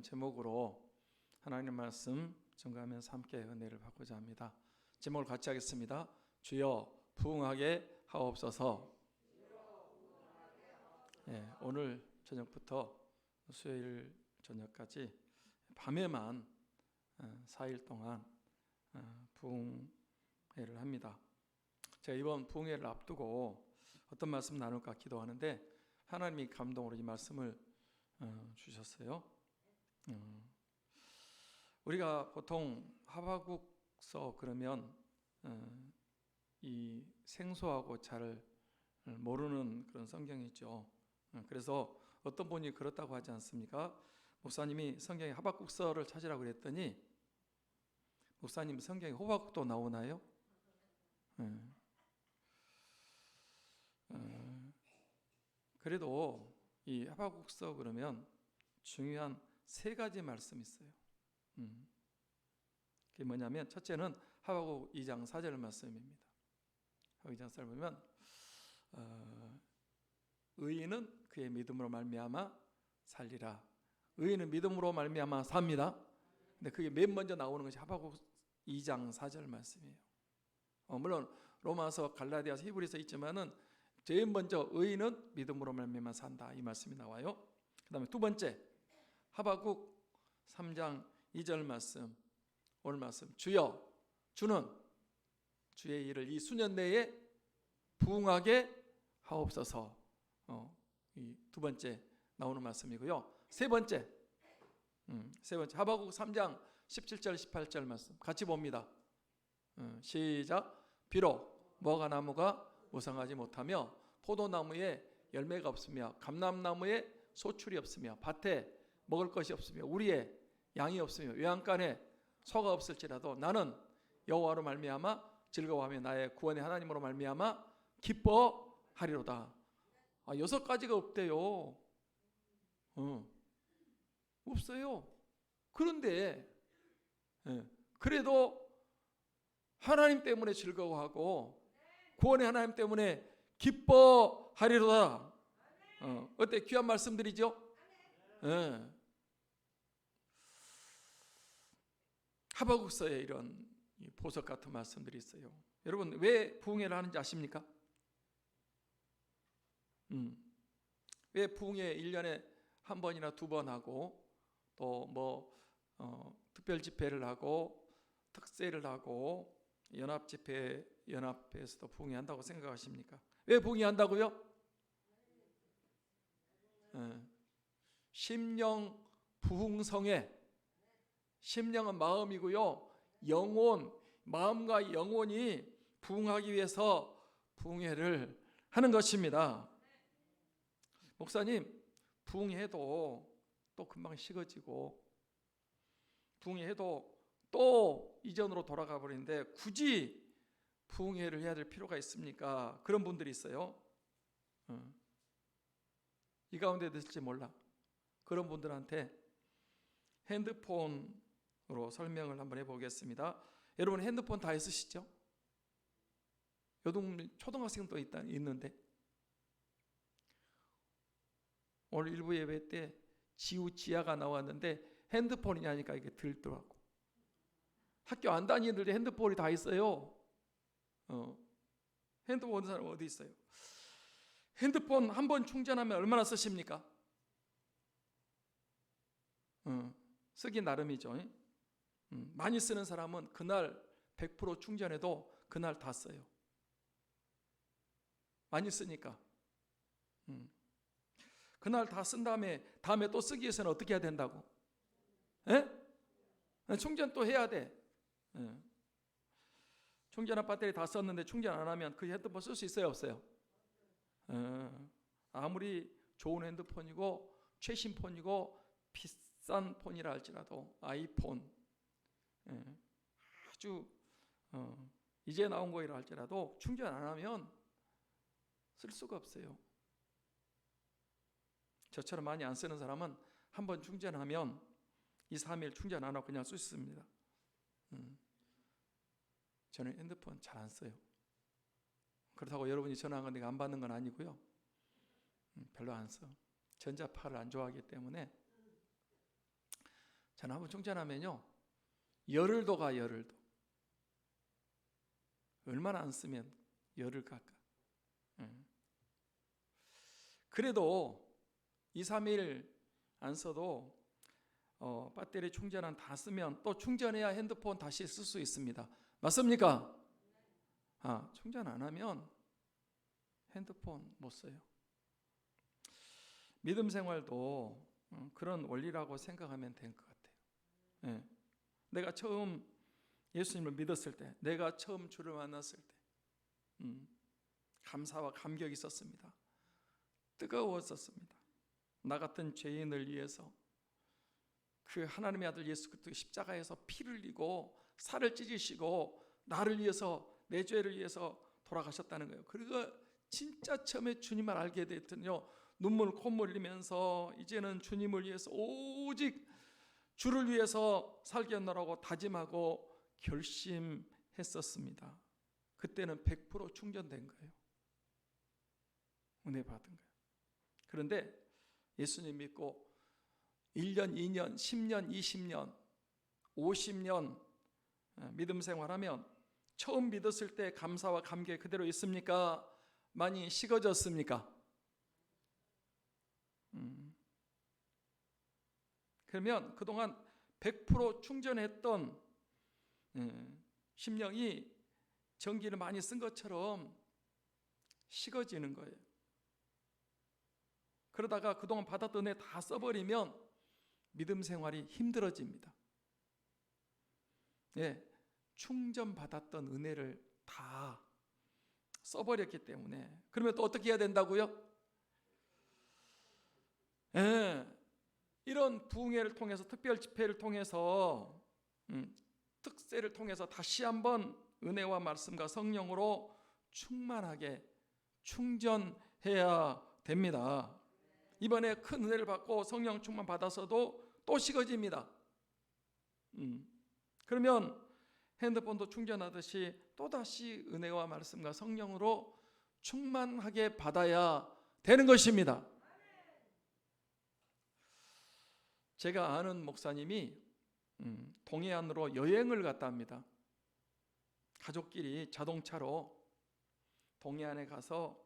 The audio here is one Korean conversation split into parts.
제목으로 하나님 말씀 증거하면서 함께 은혜를 받고자 합니다. 제목을 같이 하겠습니다. 주여 부흥하게 하옵소서. 오늘 저녁부터 수요일 저녁까지 밤에만 4일 동안 부흥회를 합니다. 제가 이번 부흥회를 앞두고 어떤 말씀 나눌까 기도하는데 하나님이 감동으로 이 말씀을 주셨어요. 우리가 보통 하박국서 그러면 이 생소하고 잘 모르는 그런 성경이죠. 그래서 어떤 분이 그렇다고 하지 않습니까? 목사님이 성경에 하박국서를 찾으라고 그랬더니 목사님 성경에 호박국도 나오나요? 그래도 이 하박국서 그러면 중요한 세 가지 말씀이 있어요. 그게 뭐냐면 첫째는 하박국 2장 4절 말씀입니다. 하박국 2장 4절 보면 의인은 그의 믿음으로 말미암아 살리라. 의인은 믿음으로 말미암아 삽니다. 근데 그게 맨 먼저 나오는 것이 하박국 2장 4절 말씀이에요. 물론 로마서, 갈라디아서, 히브리서 있지만은 제일 먼저 의인은 믿음으로 말미암아 산다 이 말씀이 나와요. 그 다음에 두 번째 하박국 3장 2절 말씀, 오늘 말씀, 주여 주는 주의 일을 이 수년 내에 부흥하게 하옵소서. 이 두 번째 나오는 말씀이고요. 세 번째 하박국 3장 17절 18절 말씀 같이 봅니다. 시작. 비록 무화과나무가 무성하지 못하며 포도나무에 열매가 없으며 감람나무에 소출이 없으며 밭에 먹을 것이 없으며 우리의 양이 없으며 외양간에 소가 없을지라도 나는 여호와로 말미암아 즐거워하며 나의 구원의 하나님으로 말미암아 기뻐하리로다. 6가지가 없대요. 없어요. 그런데 그래도 하나님 때문에 즐거워하고 구원의 하나님 때문에 기뻐하리로다. 어때? 귀한 말씀들이죠? 하박국서에 이런 보석 같은 말씀들이 있어요. 여러분 왜 부흥회를 하는지 아십니까? 왜 부흥회 1년에 한 번이나 두 번 하고 또 특별 집회를 하고 특세를 하고 연합회에서도 부흥회 한다고 생각하십니까? 왜 부흥회 한다고요? 심령 부흥성회. 심령은 마음이고요. 마음과 영혼이 부흥하기 위해서 부흥회를 하는 것입니다. 목사님, 부흥회도 또 금방 식어지고 부흥회도 또 이전으로 돌아가 버리는데 굳이 부흥회를 해야 될 필요가 있습니까? 그런 분들이 있어요. 이 가운데 있을지 몰라. 그런 분들한테 핸드폰으로 설명을 한번 해보겠습니다. 여러분 핸드폰 다 쓰시죠? 초등학생도 있는데 오늘 일부 예배 때 지우지아가 나왔는데 핸드폰이냐니까 이게 들더라고. 학교 안 다니는데 핸드폰이 다 있어요. 핸드폰 없는 사람 어디 있어요? 핸드폰 한 번 충전하면 얼마나 쓰십니까? 쓰기 나름이죠. 많이 쓰는 사람은 그날 100% 충전해도 그날 다 써요. 많이 쓰니까. 그날 다 쓴 다음에 또 쓰기 위해서는 어떻게 해야 된다고? 충전 또 해야 돼. 충전한 배터리 다 썼는데 충전 안 하면 그 핸드폰 쓸 수 있어요, 없어요? 아무리 좋은 핸드폰이고 최신 폰이고 비싼 폰이라 할지라도 아이폰 아주 이제 나온 거이라 할지라도 충전 안 하면 쓸 수가 없어요. 저처럼 많이 안 쓰는 사람은 한번 충전하면 2, 3일 충전 안 하고 그냥 쓸 수 있습니다. 저는 핸드폰 잘 안 써요. 그렇다고 여러분이 전화한 건 내가 안 받는 건 아니고요. 별로 안 써. 전자파를 안 좋아하기 때문에 전화번 충전하면요, 열흘도 가. 열흘도. 얼마나 안 쓰면 열흘 갈까. 그래도 2, 3일 안 써도 배터리 충전은 다 쓰면 또 충전해야 핸드폰 다시 쓸 수 있습니다. 맞습니까? 충전 안 하면 핸드폰 못 써요. 믿음 생활도 그런 원리라고 생각하면 될 것 같아요. 내가 처음 예수님을 믿었을 때, 내가 처음 주를 만났을 때 감사와 감격이 있었습니다. 뜨거웠었습니다. 나 같은 죄인을 위해서 그 하나님의 아들 예수 그리스도 십자가에서 피를 흘리고 살을 찢으시고 나를 위해서, 내 죄를 위해서 돌아가셨다는 거예요. 그리고 진짜 처음에 주님을 알게 됐더니요, 눈물 콧물 흘리면서 이제는 주님을 위해서 오직 주를 위해서 살겠노라고 다짐하고 결심했었습니다. 그때는 100% 충전된 거예요. 은혜 받은 거예요. 그런데 예수님 믿고 1년, 2년, 10년, 20년, 50년 믿음 생활하면 처음 믿었을 때 감사와 감격 그대로 있습니까? 많이 식어졌습니까? 그러면 그동안 100% 충전했던 심령이 전기를 많이 쓴 것처럼 식어지는 거예요. 그러다가 그동안 받았던 은혜 다 써버리면 믿음 생활이 힘들어집니다. 충전받았던 은혜를 다 써버렸기 때문에. 그러면 또 어떻게 해야 된다고요? 이런 부흥회를 통해서, 특별 집회를 통해서, 특세를 통해서 다시 한번 은혜와 말씀과 성령으로 충만하게 충전해야 됩니다. 이번에 큰 은혜를 받고 성령 충만 받아서도 또 식어집니다. 그러면 핸드폰도 충전하듯이 또다시 은혜와 말씀과 성령으로 충만하게 받아야 되는 것입니다. 제가 아는 목사님이 동해안으로 여행을 갔다 합니다. 가족끼리 자동차로 동해안에 가서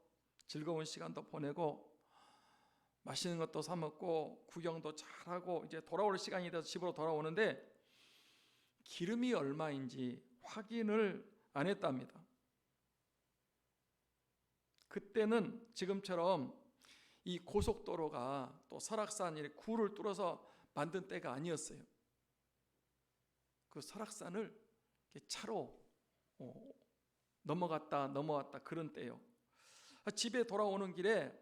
즐거운 시간도 보내고 맛있는 것도 사 먹고 구경도 잘하고 이제 돌아올 시간이 돼서 집으로 돌아오는데 기름이 얼마인지 확인을 안 했답니다. 그때는 지금처럼 이 고속도로가 또 설악산 구를 뚫어서 만든 때가 아니었어요. 그 설악산을 차로 넘어왔다 그런 때요. 집에 돌아오는 길에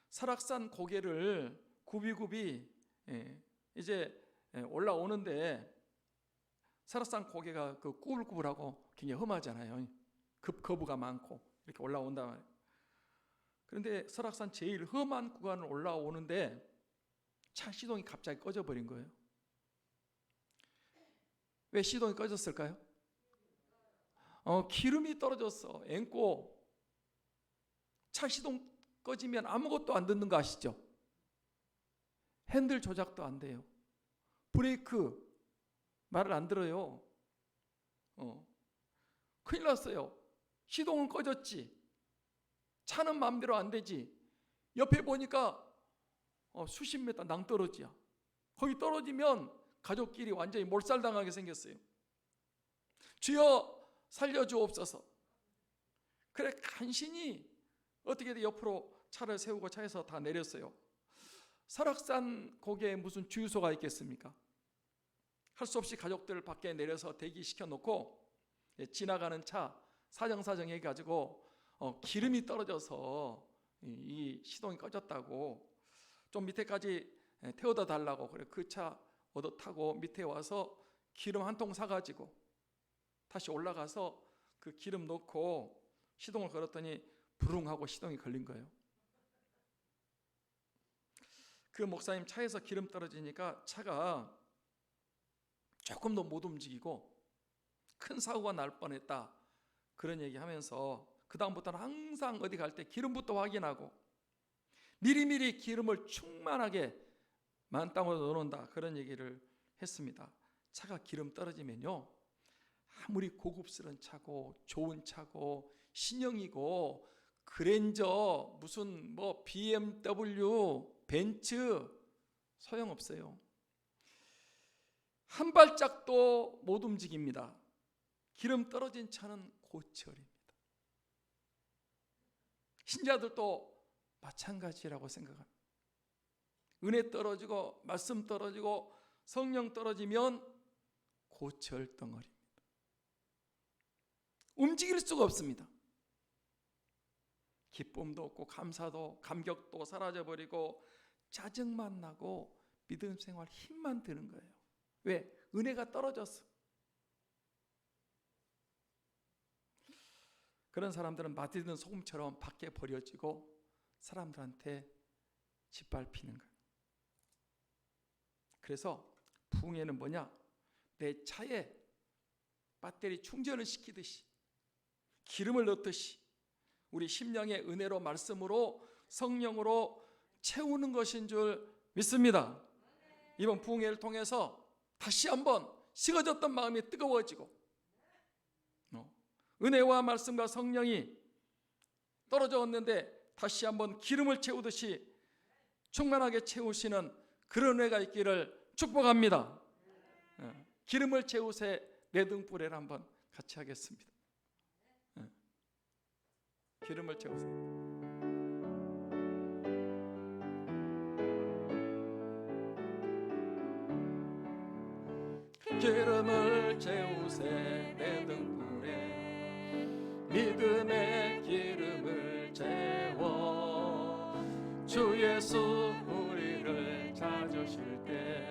설악산 고개를 굽이굽이 이제 올라오는데 설악산 고개가 그 꾸불꾸불하고 굉장히 험하잖아요. 급거부가 많고 이렇게 올라온단 말이에요. 그런데 설악산 제일 험한 구간을 올라오는데 차 시동이 갑자기 꺼져버린 거예요. 왜 시동이 꺼졌을까요? 기름이 떨어졌어. 앵꼬. 차 시동 꺼지면 아무것도 안 듣는 거 아시죠? 핸들 조작도 안 돼요. 브레이크 말을 안 들어요. 큰일 났어요. 시동은 꺼졌지. 차는 마음대로 안 되지. 옆에 보니까 수십 미터 낭떠러지야. 거기 떨어지면 가족끼리 완전히 몰살당하게 생겼어요. 주여 살려주옵소서. 그래 간신히 어떻게든 옆으로 차를 세우고 차에서 다 내렸어요. 설악산 고개에 무슨 주유소가 있겠습니까? 할 수 없이 가족들 밖에 내려서 대기시켜 놓고 지나가는 차 사정사정 해가지고 기름이 떨어져서 이 시동이 꺼졌다고 좀 밑에까지 태워다 달라고 그래. 그 차 얻어 타고 밑에 와서 기름 한 통 사가지고 다시 올라가서 그 기름 넣고 시동을 걸었더니 부릉하고 시동이 걸린 거예요. 그 목사님 차에서 기름 떨어지니까 차가 조금도 못 움직이고 큰 사고가 날 뻔했다 그런 얘기하면서 그 다음부터는 항상 어디 갈 때 기름부터 확인하고 미리미리 기름을 충만하게 만땅으로 넣어놓는다 그런 얘기를 했습니다. 차가 기름 떨어지면요, 아무리 고급스러운 차고 좋은 차고 신형이고 그랜저 무슨 뭐 BMW 벤츠 소용없어요. 한 발짝도 못 움직입니다. 기름 떨어진 차는 고철입니다. 신자들도 마찬가지라고 생각합니다. 은혜 떨어지고 말씀 떨어지고 성령 떨어지면 고철 덩어리입니다. 움직일 수가 없습니다. 기쁨도 없고 감사도 감격도 사라져버리고 짜증만 나고 믿음 생활 힘만 드는 거예요. 왜? 은혜가 떨어졌어. 그런 사람들은 맛있는 소금처럼 밖에 버려지고 사람들한테 짓밟히는 거예요. 그래서 부흥회는 뭐냐? 내 차에 배터리 충전을 시키듯이 기름을 넣듯이 우리 심령의 은혜로 말씀으로 성령으로 채우는 것인 줄 믿습니다. 이번 부흥회를 통해서 다시 한번 식어졌던 마음이 뜨거워지고 은혜와 말씀과 성령이 떨어져 왔는데 다시 한번 기름을 채우듯이 충만하게 채우시는 그런 은혜가 있기를 축복합니다. 기름을 채우세 내 등불에를 한번 같이 하겠습니다. 기름을 채우세요. 기름을 채우세 내 등불에 믿음의 기름을 채워 주 예수 우리를 찾으실 때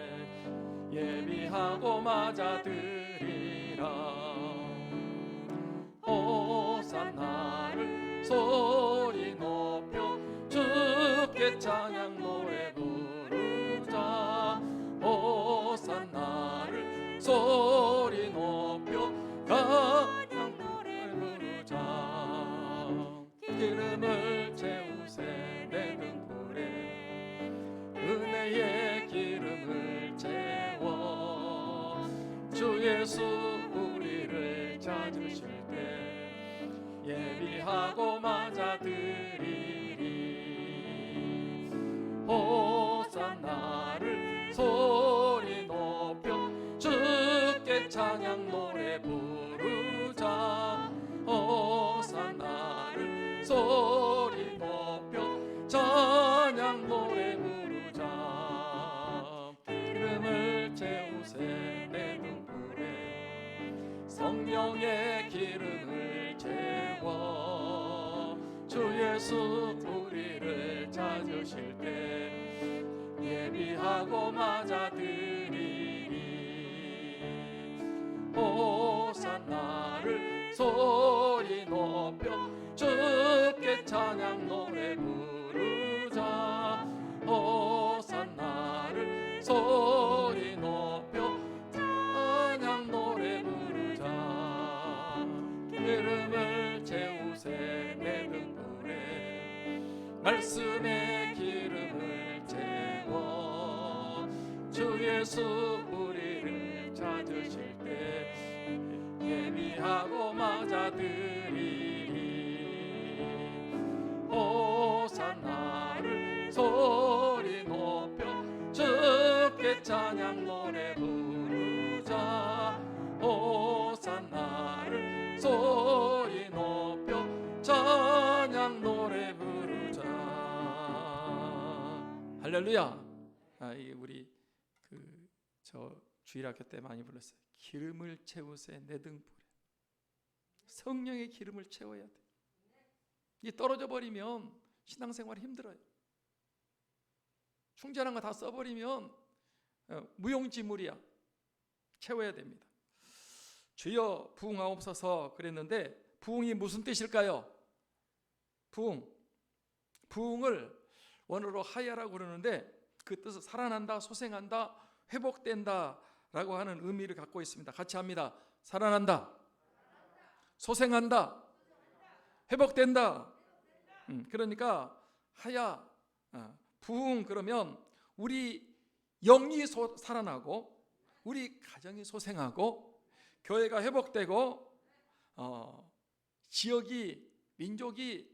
예비하고 맞아들이라. 호산나를 소리 높여 주께 찬양 노래 부르자. 호산나를 소리 높여 찬양 노래 부르자. 기름을 채우세 내 등불에 은혜의 기름을 채워 주 예수 우리를 찾으실 때 예비하고 맞아들이리. 호산나를 소리 높여 주께 찬양 노래 부르자. 호산나를 소리 높여 찬양 노래 부르자. 기름을 채우세 내 등불에 성령의 기름을 채워 주 예수 우리를 찾으실 때 예비하고 맞아들이리. 호산나를 소리 높여 주께 찬양 노래 부르자. 호산나를 소리 높여 찬양 노래 부르자. 기름을 채우세 내 등불에 말씀의 기름을 채워 주 예수 우리를 찾으실 때 예비하고 맞아들이리. 호산나를 소리 높여 주께 찬양 노래 부르자. 호산나를 소리 높여 찬양 노래 부르자. 할렐루야. 우리 저 주일학교 때 많이 불렀어요. 기름을 채우세 내 등불에. 성령의 기름을 채워야 돼. 이 떨어져 버리면 신앙생활이 힘들어요. 충전한 거 다 써버리면 무용지물이야. 채워야 됩니다. 주여 부흥하옵소서 그랬는데 부흥이 무슨 뜻일까요? 부흥을 원어로 하야라고 그러는데 그 뜻은 살아난다, 소생한다, 회복된다 라고 하는 의미를 갖고 있습니다. 같이 합니다. 살아난다, 소생한다, 회복된다. 그러니까 하야, 부흥 그러면 우리 영이 살아나고 우리 가정이 소생하고 교회가 회복되고 지역이, 민족이,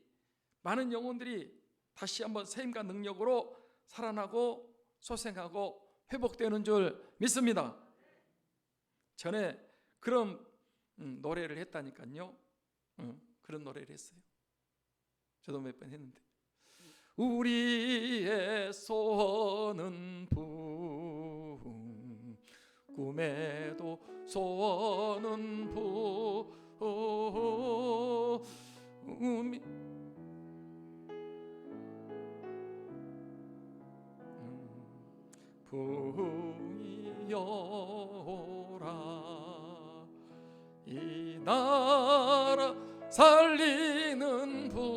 많은 영혼들이 다시 한번 세임과 능력으로 살아나고 소생하고 회복되는 줄 믿습니다. 전에 그런 노래를 했다니까요. 그런 노래를 했어요. 저도 몇 번 했는데, 우리의 소원은 부흥, 꿈에도 소원은 부흥, 부흥이여라. 이 나라 살리는 부흥,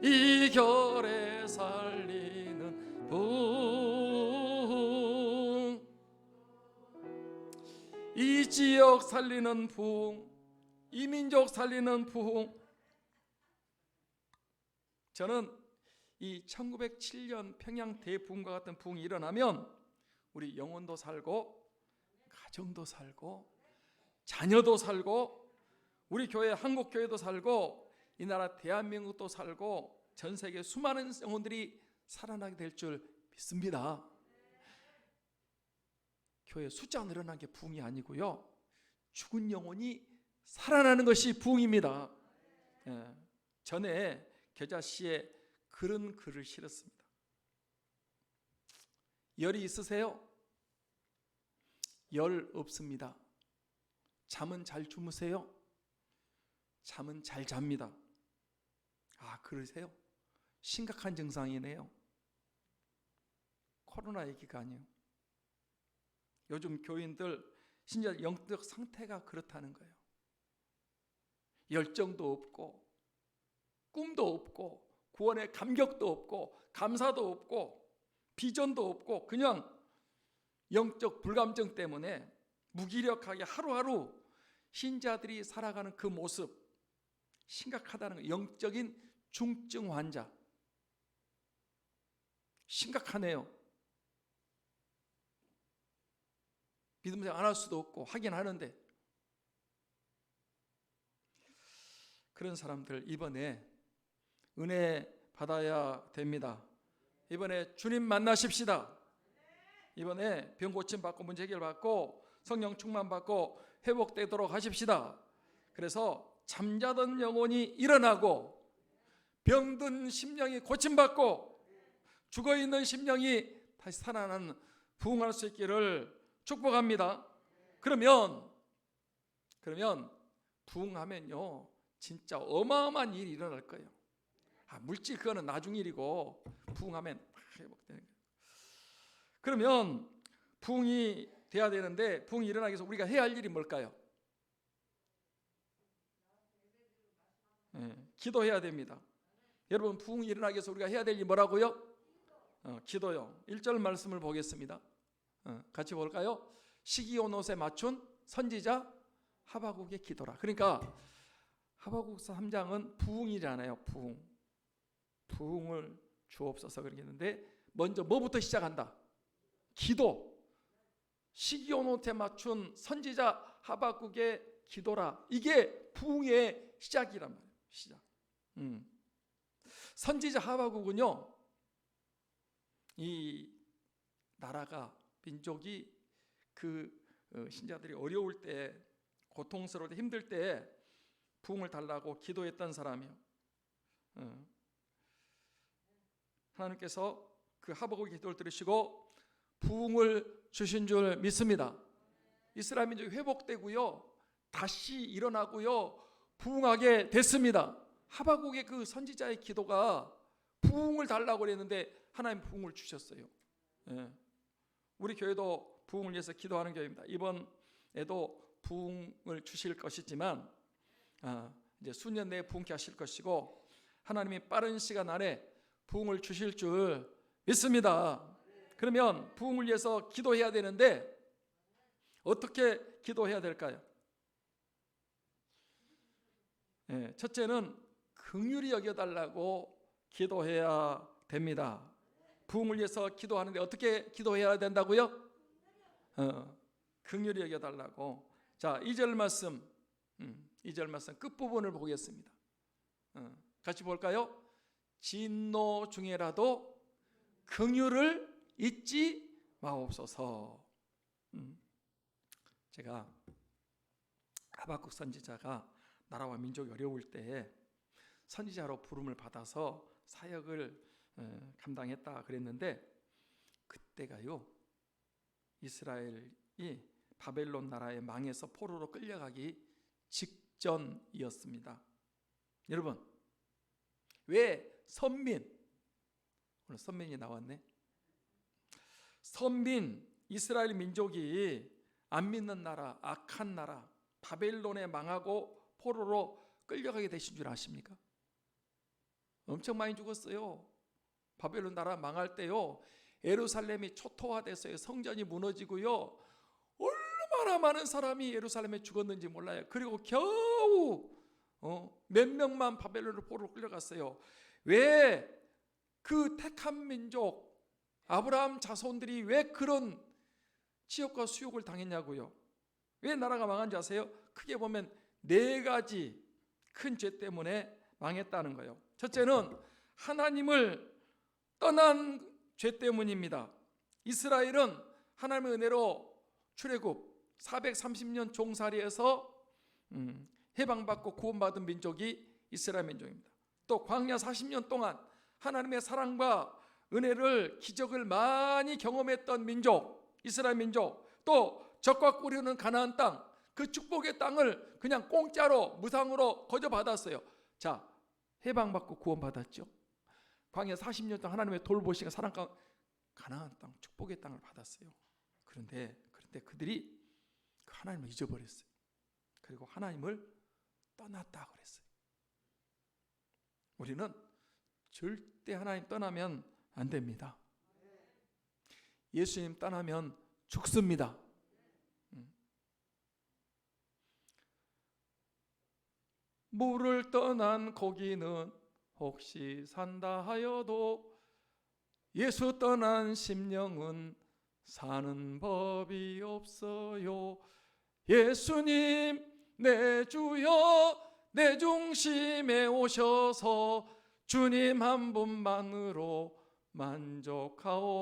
이 결에 살리는 부흥, 이 지역 살리는 부흥, 이 민족 살리는 부흥. 저는 이 1907년 평양 대부흥과 같은 부흥이 일어나면 우리 영혼도 살고 가정도 살고 자녀도 살고 우리 교회 한국교회도 살고 이 나라 대한민국도 살고 전 세계 수많은 영혼들이 살아나게 될 줄 믿습니다. 교회 숫자가 늘어난 게 부흥이 아니고요, 죽은 영혼이 살아나는 것이 부흥입니다. 전에 겨자씨에 그런 글을 실었습니다. 열이 있으세요? 열 없습니다. 잠은 잘 주무세요? 잠은 잘 잡니다. 아, 그러세요? 심각한 증상이네요. 코로나 얘기가 아니에요. 요즘 교인들 진짜 영적 상태가 그렇다는 거예요. 열정도 없고 꿈도 없고 구원의 감격도 없고 감사도 없고 비전도 없고 그냥 영적 불감증 때문에 무기력하게 하루하루 신자들이 살아가는 그 모습, 심각하다는 거예요. 영적인 중증 환자, 심각하네요. 믿음 생활 안 할 수도 없고 하긴 하는데, 그런 사람들 이번에 은혜 받아야 됩니다. 이번에 주님 만나십시다. 이번에 병 고침 받고 문제 해결 받고 성령 충만 받고 회복되도록 하십시다. 그래서 잠자던 영혼이 일어나고 병든 심령이 고침 받고 죽어 있는 심령이 다시 살아나는 부흥할 수 있기를 축복합니다. 그러면 부흥하면요 진짜 어마어마한 일이 일어날 거예요. 물질 그거는 나중 일이고 부흥하면 회복되는 거예요. 그러면 부흥이 돼야 되는데, 부흥이 일어나기 위해서 우리가 해야 할 일이 뭘까요? 기도해야 됩니다. 여러분, 부흥이 일어나기 위해서 우리가 해야 될 일이 뭐라고요? 기도요. 1절 말씀을 보겠습니다. 같이 볼까요? 시기온옷에 맞춘 선지자 하바국의 기도라. 그러니까 하바국서 3장은 부흥이잖아요. 부흥을 주옵소서 그러겠는데, 먼저 뭐부터 시작한다? 기도. 시기온옷에 맞춘 선지자 하바국의 기도라. 이게 부흥의 시작이란 말이에요. 시작. 선지자 하바국은요, 이 나라가, 민족이 그 신자들이 어려울 때, 고통스러울 때, 힘들 때 부흥을 달라고 기도했던 사람이에요. 하나님께서 그 하바국의 기도를 들으시고 부흥을 주신 줄 믿습니다. 이스라엘 민족이 회복되고요, 다시 일어나고요, 부흥하게 됐습니다. 하바국의 그 선지자의 기도가 부흥을 달라고 그랬는데 하나님 부흥을 주셨어요. 우리 교회도 부흥을 위해서 기도하는 교회입니다. 이번에도 부흥을 주실 것이지만 이제 수년 내에 부흥케 하실 것이고, 하나님이 빠른 시간 안에 부흥을 주실 줄 믿습니다. 그러면 부흥을 위해서 기도해야 되는데 어떻게 기도해야 될까요? 첫째는 긍휼히 여겨달라고 기도해야 됩니다. 부흥을 위해서 기도하는데 어떻게 기도해야 된다고요? 긍휼히 여겨달라고. 자, 2절 말씀, 2절 말씀 끝부분을 보겠습니다. 같이 볼까요? 진노 중에라도 긍휼을 잊지 마옵소서. 제가 하박국 선지자가 나라와 민족이 어려울 때에 선지자로 부름을 받아서 사역을 감당했다 그랬는데, 그때가요 이스라엘이 바벨론 나라에 망해서 포로로 끌려가기 직전이었습니다. 여러분, 왜 선민, 오늘 선민이 나왔네. 선민 이스라엘 민족이 안 믿는 나라, 악한 나라 바벨론에 망하고 포로로 끌려가게 되신 줄 아십니까? 엄청 많이 죽었어요. 바벨론 나라 망할 때요, 예루살렘이 초토화됐어요. 성전이 무너지고요, 얼마나 많은 사람이 예루살렘에 죽었는지 몰라요. 그리고 겨우 몇 명만 바벨론으로 포로로 끌려갔어요. 왜 그 택한 민족 아브라함 자손들이 왜 그런 치욕과 수욕을 당했냐고요. 왜 나라가 망한 줄 아세요? 크게 보면 4가지 큰 죄 때문에 망했다는 거예요. 첫째는 하나님을 떠난 죄 때문입니다. 이스라엘은 하나님의 은혜로 출애굽 430년 종살이에서 해방받고 구원받은 민족이 이스라엘 민족입니다. 또 광야 40년 동안 하나님의 사랑과 은혜를, 기적을 많이 경험했던 민족 이스라엘 민족, 또 적과 꿀이 가나안 땅, 그 축복의 땅을 그냥 공짜로 무상으로 거저받았어요. 자, 해방받고 구원받았죠. 광야 40년 동안 하나님의 돌보시고 사랑 가운데 가나안 땅, 축복의 땅을 받았어요. 그런데 그들이 그 하나님을 잊어버렸어요. 그리고 하나님을 떠났다고 그랬어요. 우리는 절대 하나님 떠나면 안 됩니다. 예수님 떠나면 죽습니다. 물을 떠난 고기는 혹시 산다 하여도 예수 떠난 심령은 사는 법이 없어요. 예수님 내 주여 내 중심에 오셔서 주님 한 분만으로 만족하옵니다.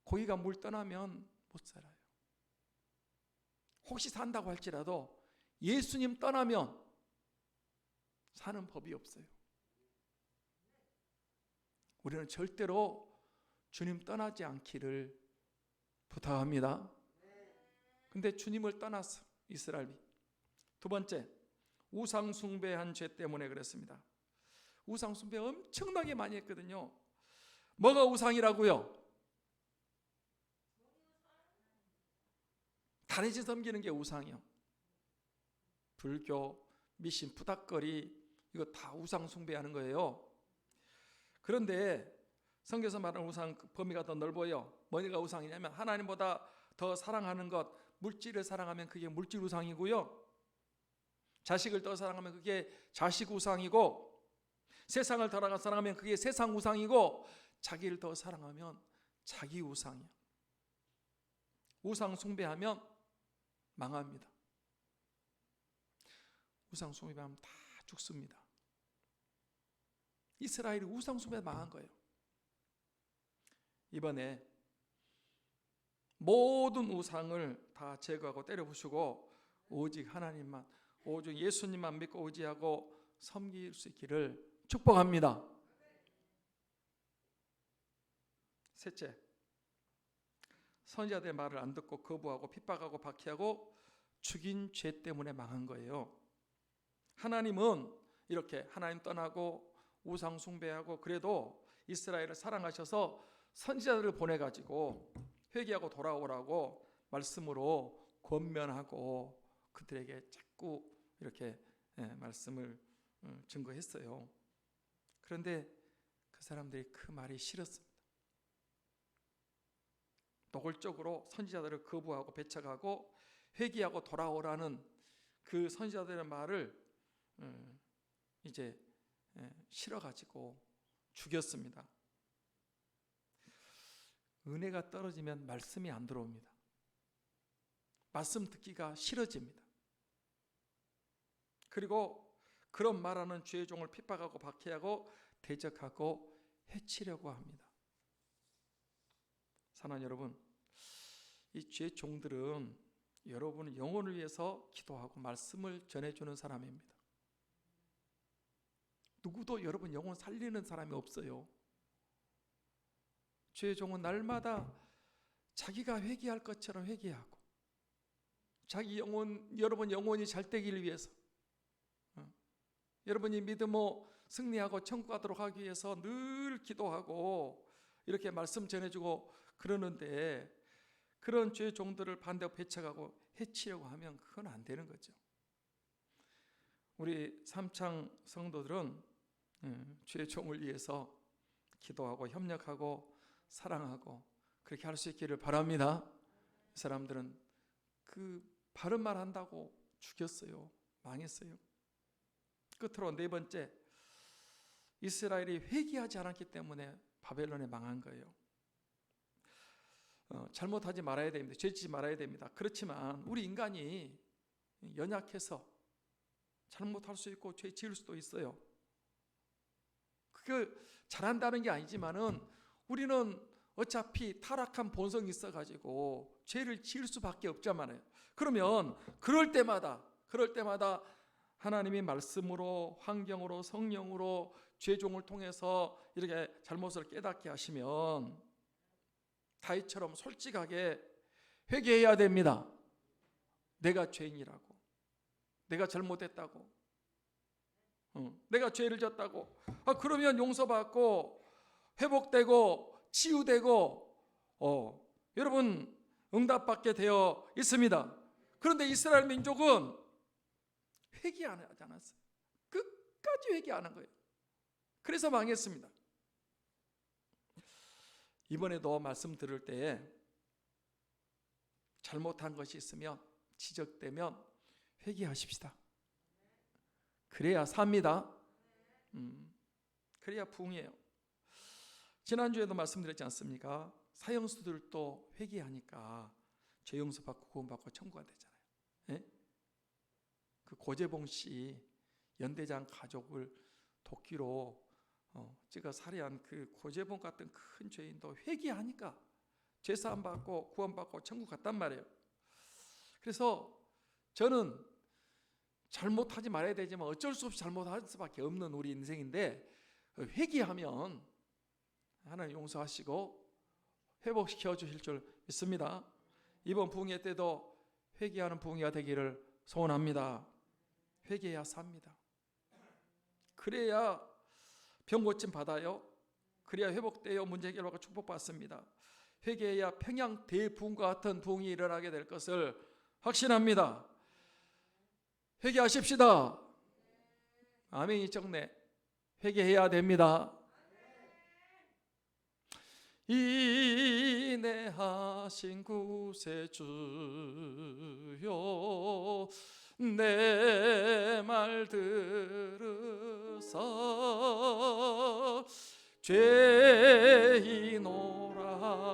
고기가 물 떠나면 못 살아요. 혹시 산다고 할지라도 예수님 떠나면 사는 법이 없어요. 우리는 절대로 주님 떠나지 않기를 부탁합니다. 근데 주님을 떠났어, 이스라엘이. 두 번째, 우상 숭배한 죄 때문에 그랬습니다. 우상 숭배 엄청나게 많이 했거든요. 뭐가 우상이라고요? 다른 신 섬기는 게 우상이요. 불교, 미신, 푸닥거리, 이거 다 우상 숭배하는 거예요. 그런데 성경에서 말하는 우상 범위가 더 넓어요. 뭐가 우상이냐면 하나님보다 더 사랑하는 것, 물질을 사랑하면 그게 물질 우상이고요, 자식을 더 사랑하면 그게 자식 우상이고, 세상을 더 사랑하면 그게 세상 우상이고, 자기를 더 사랑하면 자기 우상이야. 우상 숭배하면 망합니다. 우상 숭배하면 다 죽습니다. 이스라엘이 우상 숭배 망한 거예요. 이번에 모든 우상을 다 제거하고 때려부수고 오직 하나님만, 오직 예수님만 믿고 의지하고 섬길 수 있기를 축복합니다. 셋째, 선지자들의 말을 안 듣고 거부하고 핍박하고 박해하고 죽인 죄 때문에 망한 거예요. 하나님은 이렇게 하나님 떠나고 우상 숭배하고 그래도 이스라엘을 사랑하셔서 선지자들을 보내가지고 회개하고 돌아오라고 말씀으로 권면하고 그들에게 자꾸 이렇게 말씀을 증거했어요. 그런데 그 사람들이 그 말이 싫었습니다. 노골적으로 선지자들을 거부하고 배척하고 회개하고 돌아오라는 그 선지자들의 말을 이제 싫어가지고 죽였습니다. 은혜가 떨어지면 말씀이 안 들어옵니다. 말씀 듣기가 싫어집니다. 그리고 그런 말하는 주의 종을 핍박하고 박해하고 대적하고 해치려고 합니다. 사랑하는 여러분, 이 주의 종들은 여러분의 영혼을 위해서 기도하고 말씀을 전해주는 사람입니다. 누구도 여러분 영혼 살리는 사람이 없어요. 주의 종은 날마다 자기가 회개할 것처럼 회개하고 자기 영혼, 여러분 영혼이 잘 되기를 위해서, 여러분이 믿음으로 승리하고 천국 가도록 하기 위해서 늘 기도하고 이렇게 말씀 전해주고 그러는데, 그런 주의 종들을 반대하고 배척하고 해치려고 하면 그건 안 되는 거죠. 우리 삼창 성도들은 주의 종을 위해서 기도하고 협력하고 사랑하고 그렇게 할 수 있기를 바랍니다. 이 사람들은 그 바른 말 한다고 죽였어요. 망했어요. 끝으로 네 번째, 이스라엘이 회개하지 않았기 때문에 바벨론에 망한 거예요. 잘못하지 말아야 됩니다. 죄짓지 말아야 됩니다. 그렇지만 우리 인간이 연약해서 잘못할 수 있고 죄 지을 수도 있어요. 그게 잘한다는 게 아니지만은 우리는 어차피 타락한 본성이 있어가지고 죄를 지을 수밖에 없잖아요. 그러면 그럴 때마다 하나님이 말씀으로, 환경으로, 성령으로 죄종을 통해서 이렇게 잘못을 깨닫게 하시면 다윗처럼 솔직하게 회개해야 됩니다. 내가 죄인이라고, 내가 잘못했다고, 내가 죄를 졌다고. 그러면 용서받고 회복되고 치유되고 여러분 응답받게 되어 있습니다. 그런데 이스라엘 민족은 회개하지 않았어요. 끝까지 회개 안 한 거예요. 그래서 망했습니다. 이번에도 말씀 들을 때에 잘못한 것이 있으면, 지적되면 회개하십시다. 그래야 삽니다. 그래야 부흥이에요. 지난주에도 말씀드렸지 않습니까? 사형수들도 회개하니까 죄 용서받고 구원받고 천국가 되잖아요. 예? 그 고재봉 씨 연대장 가족을 도끼로 찍어 살해한 그 고재봉 같은 큰 죄인도 회개하니까 죄사함 받고 구원받고 천국 갔단 말이에요. 그래서 저는 잘못하지 말아야 되지만 어쩔 수 없이 잘못할 수밖에 없는 우리 인생인데, 회개하면 하나님 용서하시고 회복시켜 주실 줄 믿습니다. 이번 부흥회 때도 회개하는 부흥회가 되기를 소원합니다. 회개해야 삽니다. 그래야 병 고침 받아요. 그래야 회복되어 문제 해결하고 축복받습니다. 회개해야 평양 대부흥과 같은 부흥이 일어나게 될 것을 확신합니다. 회개하십시다. 아멘이 적네. 회개해야 됩니다. 인내하신 구세주여, 내 말 들으사 죄인오라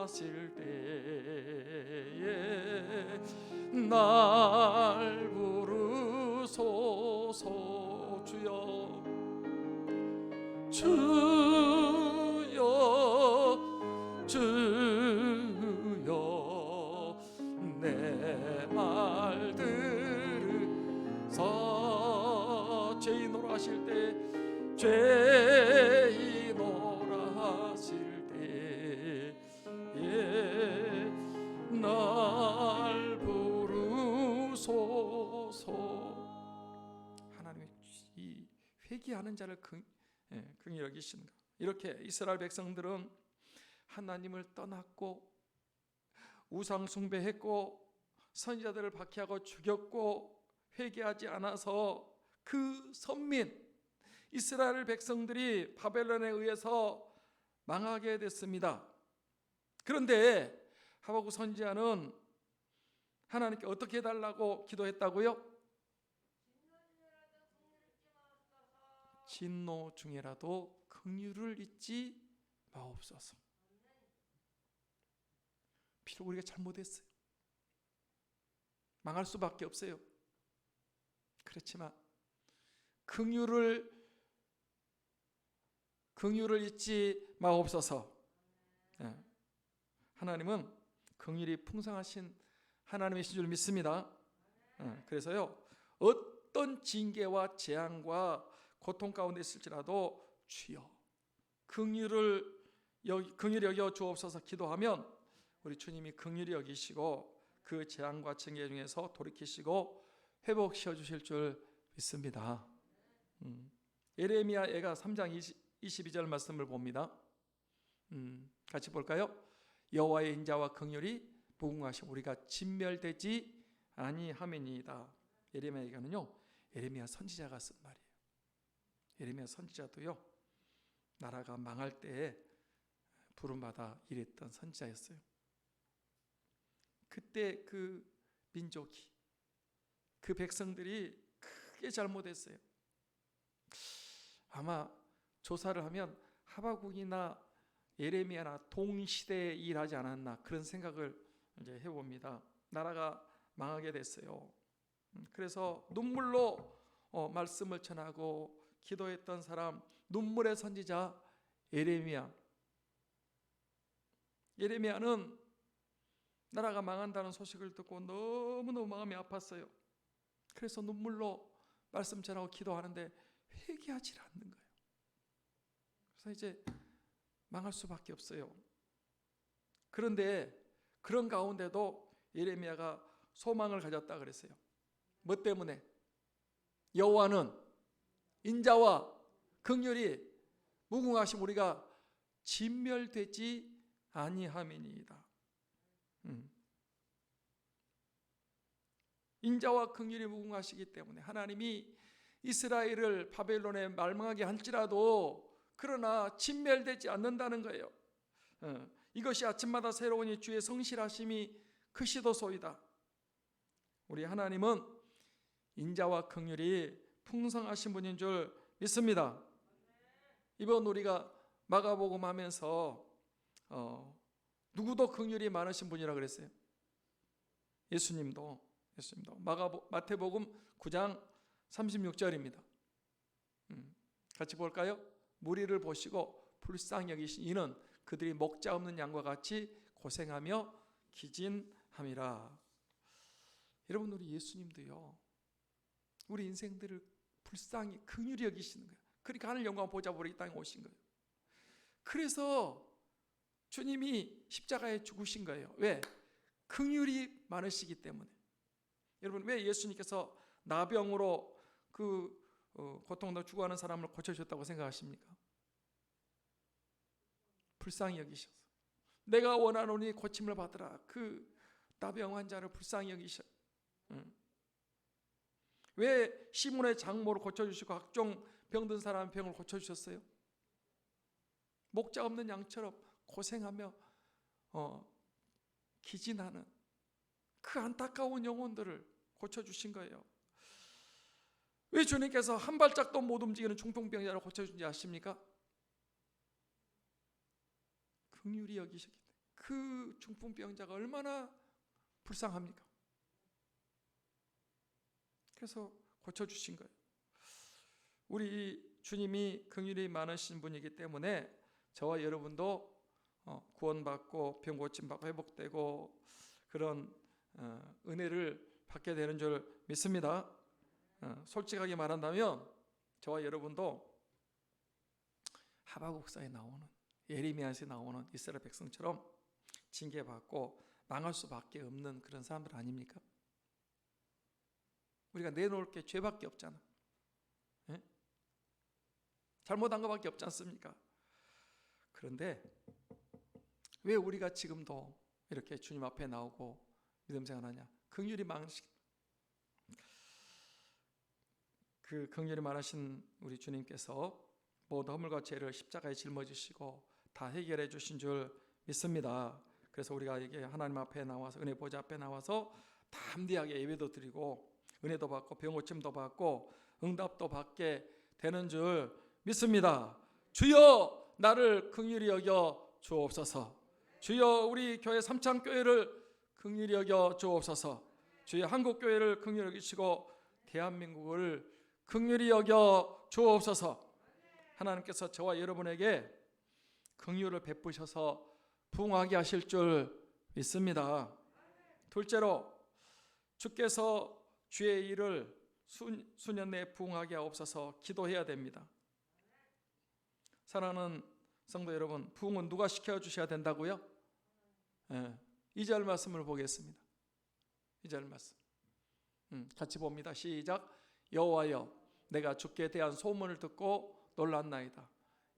하실 때에 날 부르소서. 주여, 주여, 내 말 들으사 죄인오라 하실 때, 죄인오라 하실 때에 날 부르소서. 하나님이 이 회개하는 자를 긍휼히 여기신가. 이렇게 이스라엘 백성들은 하나님을 떠났고 우상 숭배했고 선지자들을 박해하고 죽였고 회개하지 않아서 그 선민 이스라엘 백성들이 바벨론에 의해서 망하게 됐습니다. 그런데 하박국 선지자는 하나님께 어떻게 해달라고 기도했다고요? 진노 중에라도 긍휼을 잊지 마옵소서. 비록 우리가 잘못했어요. 망할 수밖에 없어요. 그렇지만 긍휼을 잊지 마옵소서. 하나님은 긍휼이 풍성하신 하나님이신 줄 믿습니다. 그래서요, 어떤 징계와 재앙과 고통 가운데 있을지라도 주여 긍휼히 여겨 주옵소서 기도하면 우리 주님이 긍휼히 여기시고 그 재앙과 징계 중에서 돌이키시고 회복시켜 주실 줄 믿습니다. 예레미야가 3장 22절 말씀을 봅니다. 같이 볼까요? 여호와의 인자와 긍휼이 무궁하시고 우리가 진멸되지 아니함이니이다. 예레미야가는요, 예레미야 선지자가 쓴 말이에요. 예레미야 선지자도요, 나라가 망할 때에 부름받아 일했던 선지자였어요. 그때 그 민족이, 그 백성들이 크게 잘못했어요. 아마 조사를 하면 하박국이나 예레미야나 동시대에 일하지 않았나 그런 생각을 이제 해봅니다. 나라가 망하게 됐어요. 그래서 눈물로 말씀을 전하고 기도했던 사람, 눈물의 선지자 예레미야는 나라가 망한다는 소식을 듣고 너무너무 마음이 아팠어요. 그래서 눈물로 말씀 전하고 기도하는데 회개하지 않는 거예요. 그래서 이제 망할 수밖에 없어요. 그런데 그런 가운데도 예레미야가 소망을 가졌다 그랬어요. 뭐 때문에? 여호와는 인자와 긍휼이 무궁하심 우리가 진멸되지 아니함이니이다. 인자와 긍휼이 무궁하시기 때문에 하나님이 이스라엘을 바벨론에 멸망하게 할지라도 그러나 진멸되지 않는다는 거예요. 이것이 아침마다 새로우니 주의 성실하심이 크시도소이다. 우리 하나님은 인자와 긍휼이 풍성하신 분인 줄 믿습니다. 이번 우리가 마가복음 하면서 누구도 긍휼이 많으신 분이라 그랬어요. 예수님도 마태복음 9장 36절입니다. 같이 볼까요? 무리를 보시고 불쌍히 여기신 이는 그들이 목자 없는 양과 같이 고생하며 기진함이라. 여러분, 우리 예수님도요, 우리 인생들을 불쌍히 긍휼히 여기시는 거예요. 그러니까 하늘 영광 보자 보러 이 땅에 오신 거예요. 그래서 주님이 십자가에 죽으신 거예요. 왜? 긍휼이 많으시기 때문에. 여러분, 왜 예수님께서 나병으로 고통으로 죽어가는 사람을 고쳐주셨다고 생각하십니까? 불쌍히 여기셔서 내가 원하노니 고침을 받으라. 그 나병 환자를 불쌍히 여기셔. 왜 시몬의 장모를 고쳐주시고 각종 병든 사람의 병을 고쳐주셨어요? 목자 없는 양처럼 고생하며 기진하는 그 안타까운 영혼들을 고쳐주신 거예요. 왜 주님께서 한 발짝도 못 움직이는 중풍병자를 고쳐준지 아십니까? 긍휼히 여기셨기 때문에. 그 중풍병자가 얼마나 불쌍합니까? 그래서 고쳐주신 거예요. 우리 주님이 긍휼이 많으신 분이기 때문에 저와 여러분도 구원받고 병 고침받고 회복되고 그런 은혜를 받게 되는 줄 믿습니다. 솔직하게 말한다면 저와 여러분도 하박국서에 나오는, 예레미야에서 나오는 이스라엘 백성처럼 징계받고 망할 수밖에 없는 그런 사람들 아닙니까? 우리가 내놓을 게 죄밖에 없잖아. 예? 잘못한 것밖에 없지 않습니까? 그런데 왜 우리가 지금도 이렇게 주님 앞에 나오고 믿음 생활하냐? 긍휼이 많으신, 그 긍휼이 많으신 우리 주님께서 모든 허물과 죄를 십자가에 짊어지시고 다 해결해 주신 줄 믿습니다. 그래서 우리가 이게 하나님 앞에 나와서, 은혜 보좌 앞에 나와서 담대하게 예배도 드리고 은혜도 받고 병 고침도 받고 응답도 받게 되는 줄 믿습니다. 주여 나를 긍휼히 여겨 주옵소서. 주여 우리 교회 삼창교회를 긍휼히 여겨 주옵소서. 주여 한국교회를 긍휼히 여기시고 대한민국을 긍휼히 여겨 주옵소서. 하나님께서 저와 여러분에게 긍휼을 베푸셔서 부흥하게 하실 줄 믿습니다. 둘째로 주께서 주의 일을 수년 내에 부흥하게 하옵소서 기도해야 됩니다. 사랑하는 성도 여러분, 부흥은 누가 시켜주셔야 된다고요? 2절 말씀을 보겠습니다. 2절 말씀 같이 봅니다. 시작. 여호와여 내가 주께 대한 소문을 듣고 놀랐나이다.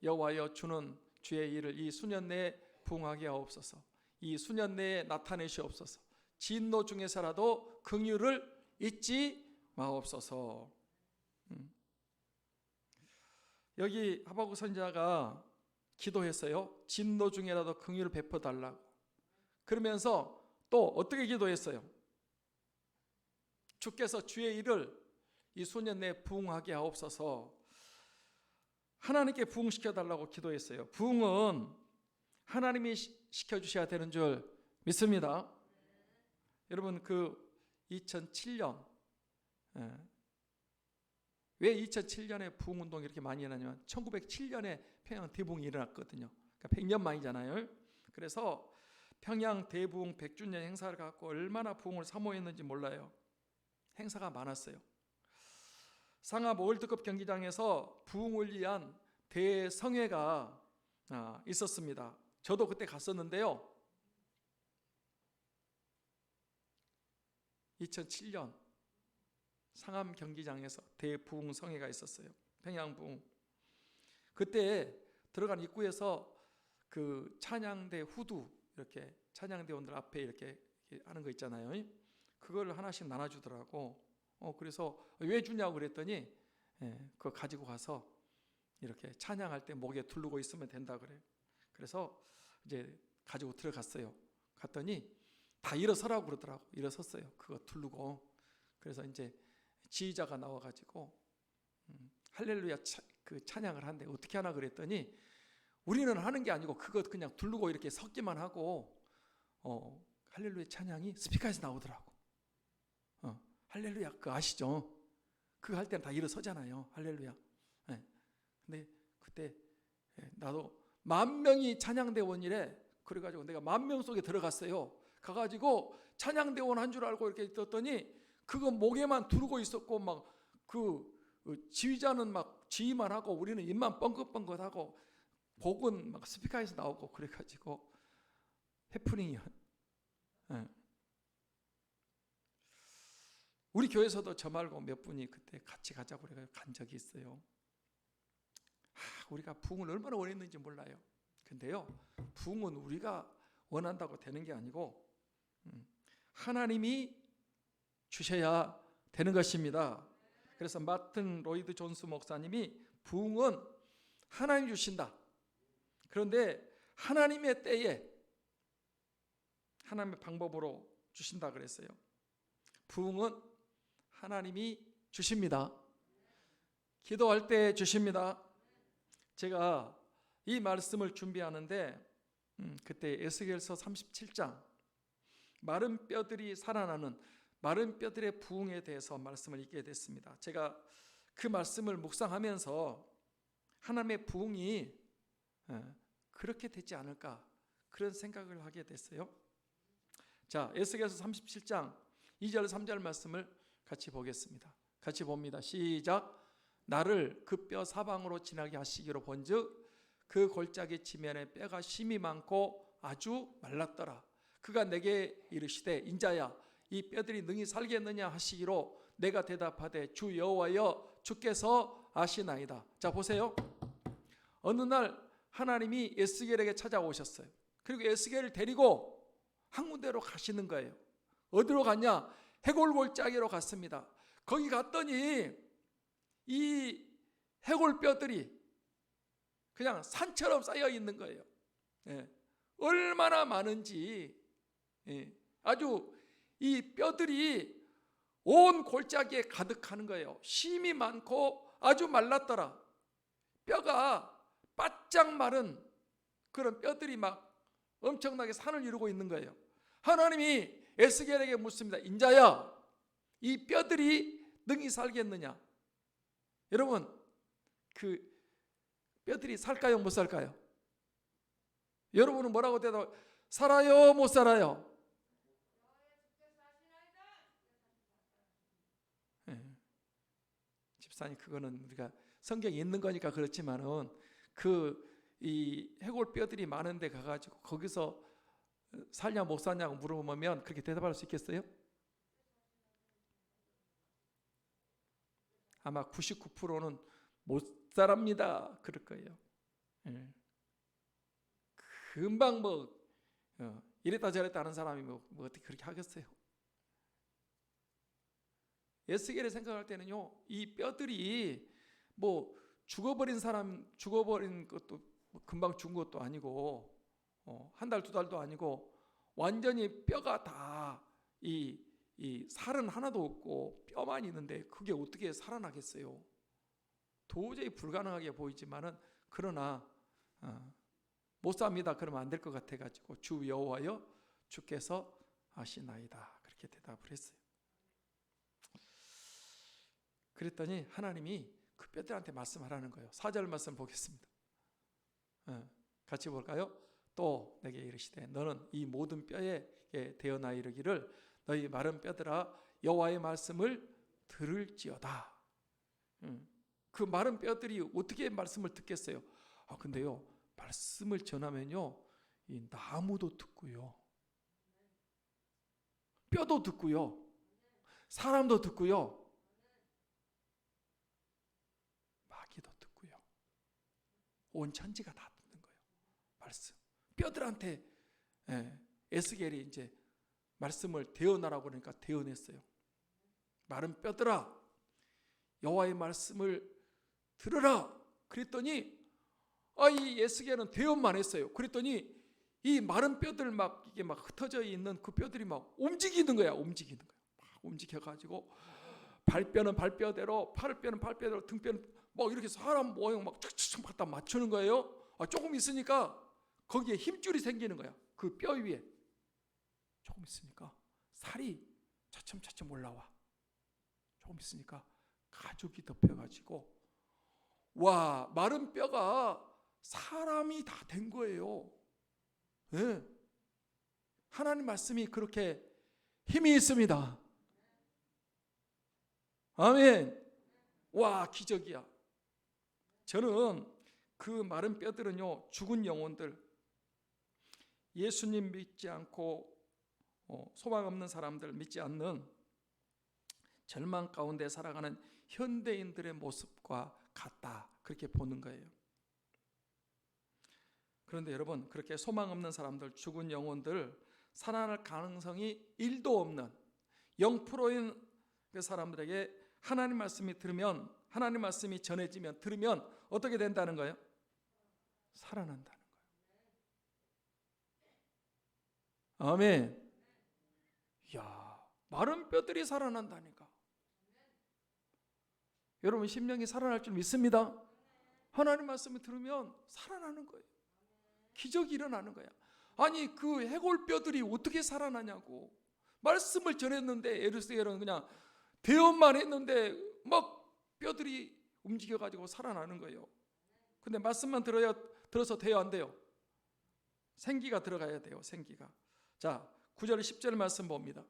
여호와여 주는 주의 일을 이 수년 내에 부흥하게 하옵소서. 이 수년 내에 나타내시옵소서. 진노 중에서라도 긍휼을 잊지 마옵소서. 여기 하박국 선지자가 기도했어요. 진노 중에라도 긍휼을 베풀어달라고. 그러면서 또 어떻게 기도했어요? 주께서 주의 일을 이 수년 내에 부흥하게 하옵소서. 하나님께 부흥시켜달라고 기도했어요. 부흥은 하나님이 시켜주셔야 되는 줄 믿습니다. 여러분 그 2007년 왜 2007년에 부흥운동이 이렇게 많이 일어나냐면 1907년에 평양 대부흥이 일어났거든요. 그러니까 100년 만이잖아요. 그래서 평양 대부흥 100주년 행사를 갖고 얼마나 부흥을 사모했는지 몰라요. 행사가 많았어요. 상암 월드컵 경기장에서 부흥을 위한 대성회가 있었습니다. 저도 그때 갔었는데요. 2007년 상암 경기장에서 대부흥 성회가 있었어요. 평양부흥. 그때 들어간 입구에서 그 찬양대 후두 이렇게 찬양대원들 앞에 이렇게 하는 거 있잖아요. 그걸 하나씩 나눠주더라고. 그래서 왜 주냐고 그랬더니 그거 가지고 가서 이렇게 찬양할 때 목에 두르고 있으면 된다 그래요. 그래서 이제 가지고 들어갔어요. 갔더니 다 일어서라고 그러더라고. 일어섰어요. 그거 두르고. 그래서 이제 지휘자가 나와가지고 할렐루야 그 찬양을 한대. 어떻게 하나 그랬더니 우리는 하는 게 아니고 그거 그냥 두르고 이렇게 섞기만 하고 할렐루야 찬양이 스피커에서 나오더라고. 할렐루야 그거 아시죠? 그거 할 때는 다 일어서잖아요. 할렐루야. 근데 그때 나도 10,000명이 찬양대원이래. 그래가지고 내가 10,000명 속에 들어갔어요. 가가지고 찬양대원 한 줄 알고 이렇게 있었더니 그거 목에만 두르고 있었고 막 그 지휘자는 막 지휘만 하고 우리는 입만 뻥긋뻥긋하고 복은 막 스피커에서 나오고 그래가지고 해프닝이야. 우리 교회에서도 저 말고 몇 분이 그때 같이 가자고 그래가지고 간 적이 있어요. 우리가 부흥을 얼마나 원했는지 몰라요. 근데요, 부흥은 우리가 원한다고 되는 게 아니고 하나님이 주셔야 되는 것입니다. 그래서 마틴 로이드 존스 목사님이 부흥은 하나님이 주신다. 그런데 하나님의 때에 하나님의 방법으로 주신다 그랬어요. 부흥은 하나님이 주십니다. 기도할 때 주십니다. 제가 이 말씀을 준비하는데 그때 에스겔서 37장 마른 뼈들이 살아나는 마른 뼈들의 부흥에 대해서 말씀을 읽게 됐습니다. 제가 그 말씀을 묵상하면서 하나님의 부흥이 그렇게 되지 않을까 그런 생각을 하게 됐어요. 자, 에스겔서 37장 2절 3절 말씀을 같이 보겠습니다. 같이 봅니다. 시작. 나를 그 뼈 사방으로 지나게 하시기로 본즉 그 골짜기 지면에 뼈가 심이 많고 아주 말랐더라. 그가 내게 이르시되 인자야 이 뼈들이 능히 살겠느냐 하시기로 내가 대답하되 주 여호와여 주께서 아시나이다. 자 보세요. 어느 날 하나님이 에스겔에게 찾아오셨어요. 그리고 에스겔을 데리고 한 군데로 가시는 거예요. 어디로 갔냐? 해골 골짜기로 갔습니다. 거기 갔더니 이 해골 뼈들이 그냥 산처럼 쌓여 있는 거예요. 얼마나 많은지 아주 이 뼈들이 온 골짜기에 가득하는 거예요. 심이 많고 아주 말랐더라. 뼈가 바짝 마른 그런 뼈들이 막 엄청나게 산을 이루고 있는 거예요. 하나님이 에스겔에게 묻습니다. 인자야, 이 뼈들이 능히 살겠느냐? 여러분, 그 뼈들이 살까요, 못 살까요? 여러분은 뭐라고 대답? 살아요, 못 살아요? 집사님, 그거는 우리가 성경에 있는 거니까 그렇지만은 이 해골 뼈들이 많은데 가가지고 거기서 살냐 못 살냐고 물어보면 그렇게 대답할 수 있겠어요? 아마 99%는 못 살합니다 그럴 거예요. 금방 이랬다 저랬다 하는 사람이 뭐 어떻게 그렇게 하겠어요? 에스겔을 생각할 때는요, 이 뼈들이 뭐 죽어버린 것도 금방 죽은 것도 아니고, 한 달 두 달도 아니고, 완전히 뼈가 다 이 살은 하나도 없고 뼈만 있는데 그게 어떻게 살아나겠어요? 도저히 불가능하게 보이지만은, 그러나 못 삽니다 그러면 안 될 것 같아 가지고 주 여호와여 주께서 아시나이다 그렇게 대답을 했어요. 그랬더니 하나님이 그 뼈들한테 말씀하라는 거예요. 4절 말씀 보겠습니다. 같이 볼까요? 또 내게 이르시되 너는 이 모든 뼈에 대어나 이르기를 너희 마른 뼈들아 여호와의 말씀을 들을지어다. 그 마른 뼈들이 어떻게 말씀을 듣겠어요? 근데요, 말씀을 전하면요, 이 나무도 듣고요, 뼈도 듣고요, 사람도 듣고요, 마귀도 듣고요, 온 천지가 다 듣는 거예요. 말씀. 뼈들한테 에스겔이 이제 말씀을 대언하라고 그러니까 대언했어요. 마른 뼈들아 여호와의 말씀을 들으라. 그랬더니 이 에스겔은 대언만 했어요. 그랬더니 이 마른 뼈들 이게 막 흩어져 있는 그 뼈들이 막 움직이는 거야. 막 움직여가지고 발뼈는 발뼈대로, 팔뼈는 팔뼈대로, 등뼈는 막 이렇게 사람 모양 막 착착착 갖다 맞추는 거예요. 조금 있으니까 거기에 힘줄이 생기는 거야. 그 뼈 위에 조금 있으니까 살이 차츰차츰 올라와. 조금 있으니까 가죽이 덮여가지고 와, 마른 뼈가 사람이 다 된 거예요. 네. 하나님 말씀이 그렇게 힘이 있습니다. 아멘. 와, 기적이야. 저는 그 마른 뼈들은요, 죽은 영혼들, 예수님 믿지 않고 소망 없는 사람들, 믿지 않는 절망 가운데 살아가는 현대인들의 모습과 같다 그렇게 보는 거예요. 그런데 여러분, 그렇게 소망 없는 사람들, 죽은 영혼들, 살아날 가능성이 1도 없는 0%인 그 사람들에게 하나님 말씀이 들으면, 하나님 말씀이 전해지면, 들으면 어떻게 된다는 거예요? 살아난다는 거예요. 아멘. 이야, 마른 뼈들이 살아난다니까. 여러분, 심령이 살아날 줄 믿습니다. 하나님 말씀을 들으면 살아나는 거예요. 기적이 일어나는 거야. 아니, 그 해골뼈들이 어떻게 살아나냐고. 말씀을 전했는데 에르스겔은 그냥 대언만 했는데 막 뼈들이 움직여가지고 살아나는 거예요. 근데 말씀만 들어서 돼요, 안 돼요? 생기가 들어가야 돼요, 생기가. 자, 9절 10절 말씀 봅니다.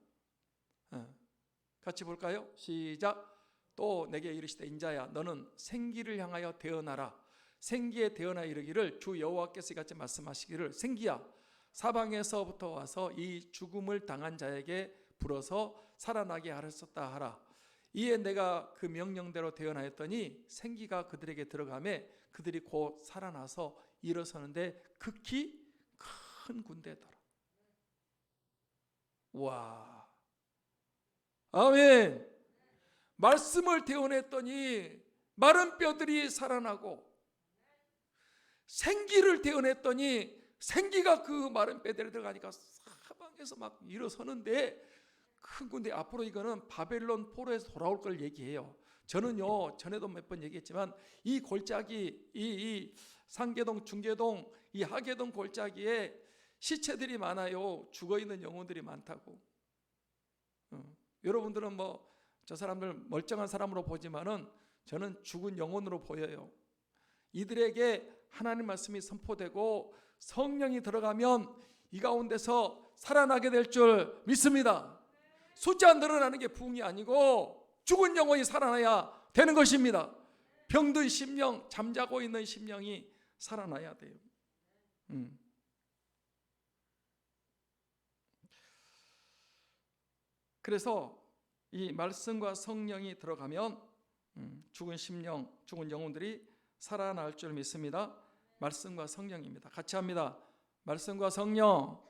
같이 볼까요? 시작. 또 내게 이르시되 인자야 너는 생기를 향하여 대언하라. 생기에 대언하여 이르기를 주 여호와께서 이같이 말씀하시기를 생기야 사방에서부터 와서 이 죽음을 당한 자에게 불어서 살아나게 하셨다 하라. 이에 내가 그 명령대로 대언하였더니 생기가 그들에게 들어가매 그들이 곧 살아나서 일어서는데 극히 큰 군대더라. 와, 아멘. 말씀을 대언했더니 마른 뼈들이 살아나고, 생기를 대언했더니 생기가 그 마른 뼈들에 들어가니까 사방에서 막 일어서는데 큰 군대. 앞으로 이거는 바벨론 포로에서 돌아올 걸 얘기해요. 저는요, 전에도 몇 번 얘기했지만 이 골짜기 이 상계동, 중계동, 이 하계동 골짜기에 시체들이 많아요. 죽어있는 영혼들이 많다고. 여러분들은 뭐 저 사람들 멀쩡한 사람으로 보지만은 저는 죽은 영혼으로 보여요. 이들에게 하나님 말씀이 선포되고 성령이 들어가면 이 가운데서 살아나게 될 줄 믿습니다. 숫자 늘어나는 게 부흥이 아니고 죽은 영혼이 살아나야 되는 것입니다. 병든 심령, 잠자고 있는 심령이 살아나야 돼요. 그래서 이 말씀과 성령이 들어가면 죽은 심령, 죽은 영혼들이 살아날 줄 믿습니다. 말씀과 성령입니다. 같이 합니다. 말씀과 성령.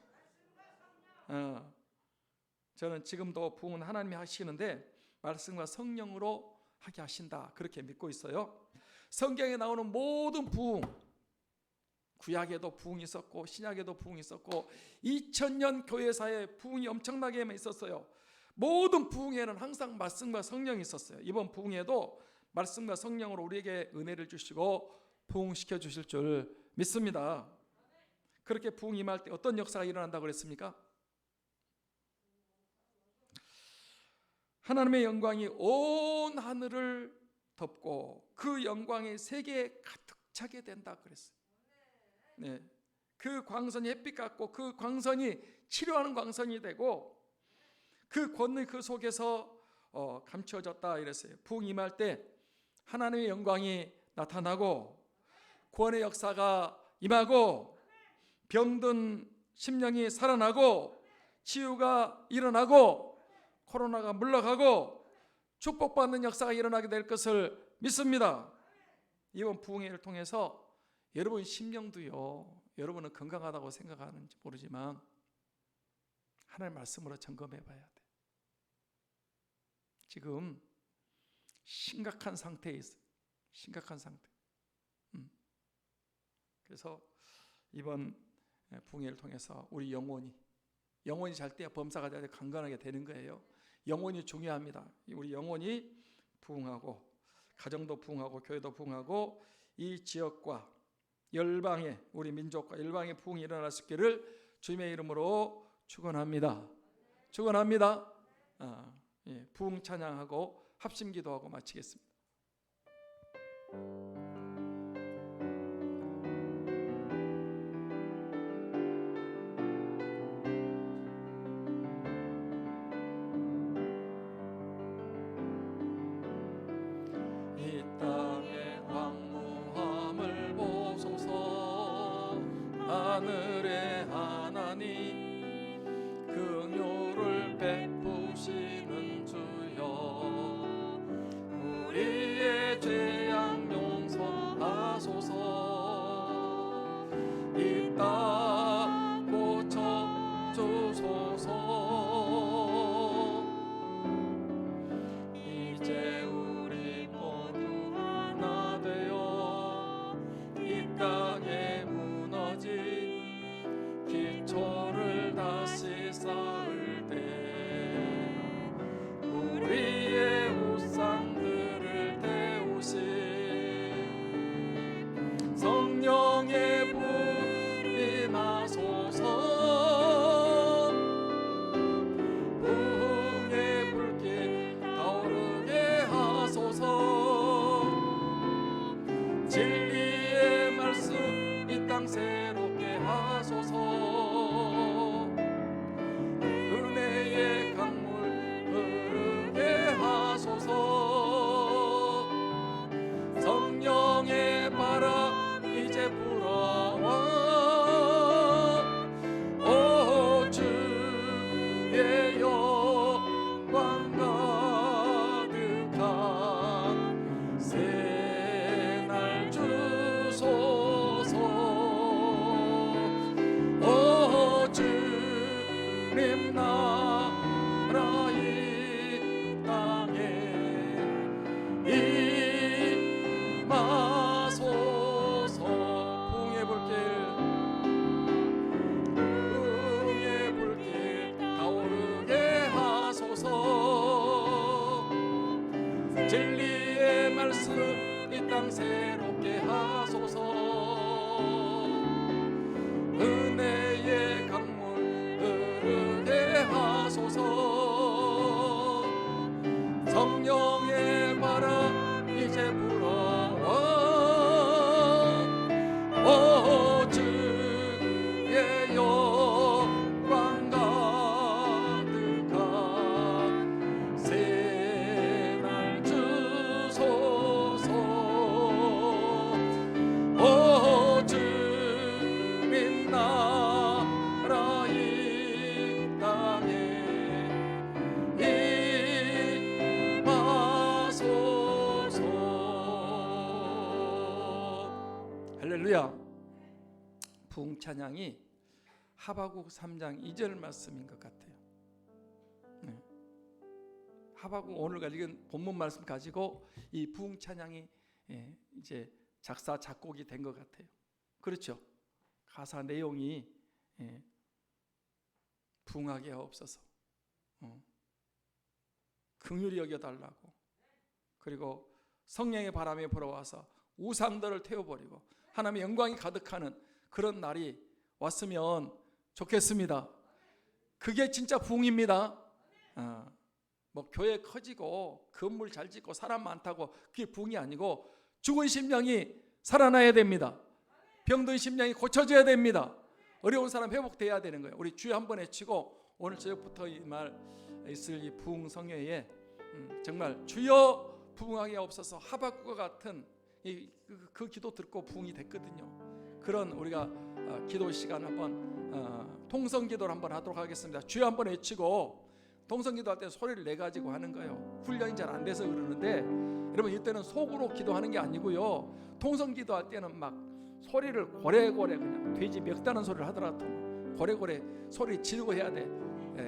저는 지금도 부흥은 하나님이 하시는데 말씀과 성령으로 하게 하신다, 그렇게 믿고 있어요. 성경에 나오는 모든 부흥, 구약에도 부흥이 있었고 신약에도 부흥이 있었고 2000년 교회사에 부흥이 엄청나게 있었어요. 모든 부흥에는 항상 말씀과 성령이 있었어요. 이번 부흥에도 말씀과 성령으로 우리에게 은혜를 주시고 부흥시켜 주실 줄 믿습니다. 그렇게 부흥 임할 때 어떤 역사가 일어난다고 그랬습니까? 하나님의 영광이 온 하늘을 덮고 그 영광이 세계에 가득 차게 된다 그랬어요. 네, 그 광선이 햇빛 같고 그 광선이 치료하는 광선이 되고 그 권능 그 속에서 감추어졌다 이랬어요. 부흥 임할 때 하나님의 영광이 나타나고 구원의 역사가 임하고 병든 심령이 살아나고 치유가 일어나고 코로나가 물러가고 축복받는 역사가 일어나게 될 것을 믿습니다. 이번 부흥회를 통해서 여러분 심령도요, 여러분은 건강하다고 생각하는지 모르지만 하나님의 말씀으로 점검해 봐야 돼. 지금 심각한 상태에 있어요. 심각한 상태. 그래서 이번 부흥회를 통해서 우리 영혼이 잘 때 범사가 잘 때 강건하게 되는 거예요. 영혼이 중요합니다. 우리 영혼이 부흥하고 가정도 부흥하고 교회도 부흥하고 이 지역과 열방의 우리 민족과 열방의 부흥이 일어날 수 있기를 주님의 이름으로 축원합니다. 축원합니다. 부흥 찬양하고 합심 기도하고 마치겠습니다. 이 땅의 황무함을 보소서. 하늘의 하나님 긍휼을 베푸시는 주여, 우리의 죄악 용서하소서. 이 땅 고쳐 주소서. 이제 우리 모두 하나 되어 이 땅에 무너진 기초를 다시 쌓을 때 우리의 우상들을 태우신 성령의 불 임하소서. 부흥의 불길 타오르게 하소서. 진리의 말씀 이 땅 새롭게 하소서. 은혜의 강물 흐르게 하소서. 성령의 바람 이제 불어와 오 주의 영광 가득한 새날 주소서. 오 주님 나라 이 땅에 임하소서. 부흥의 불길 타오르게 하소서. 진리의 말씀 이 땅 새롭게 하소서. 할렐루야. 부흥 찬양이 하박국 3장 2절 말씀인 것 같아요. 네. 하박국 오늘 읽은 본문 말씀 가지고 이 부흥 찬양이 이제 작사 작곡이 된 것 같아요. 그렇죠? 가사 내용이 부흥하게 하옵소서, 긍휼히 여겨달라고, 그리고 성령의 바람이 불어와서 우상들을 태워버리고 하나님의 영광이 가득하는 그런 날이 왔으면 좋겠습니다. 그게 진짜 부흥입니다. 뭐 교회 커지고 건물 잘 짓고 사람 많다고 그게 부흥이 아니고 죽은 심령이 살아나야 됩니다. 병든 심령이 고쳐져야 됩니다. 어려운 사람 회복돼야 되는 거예요. 우리 주여 한번 외치고 오늘 저녁부터 이 말 있을 이 부흥 성회에 정말 주여 부흥하게 없어서 하박국과 같은 그 기도 듣고 부흥이 됐거든요. 그런 우리가 기도 시간 한번 통성 기도를 한번 하도록 하겠습니다. 주여 한번 외치고 통성 기도할 때 소리를 내 가지고 하는 거예요. 훈련이 잘 안 돼서 그러는데 여러분 이때는 속으로 기도하는 게 아니고요. 통성 기도할 때는 막 소리를 고래고래 그냥 돼지 멱다는 소리를 하더라도 고래고래 소리 지르고 해야 돼.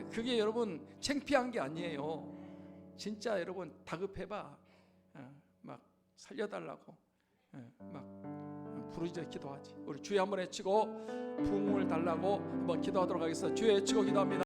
그게 여러분 창피한 게 아니에요. 진짜 여러분 다급해봐. 막 살려달라고 막 부르짖어 기도하지. 우리 주여 한번 외치고 부흥을 달라고 한번 기도하도록 하겠습니다. 주여 외치고 기도합니다.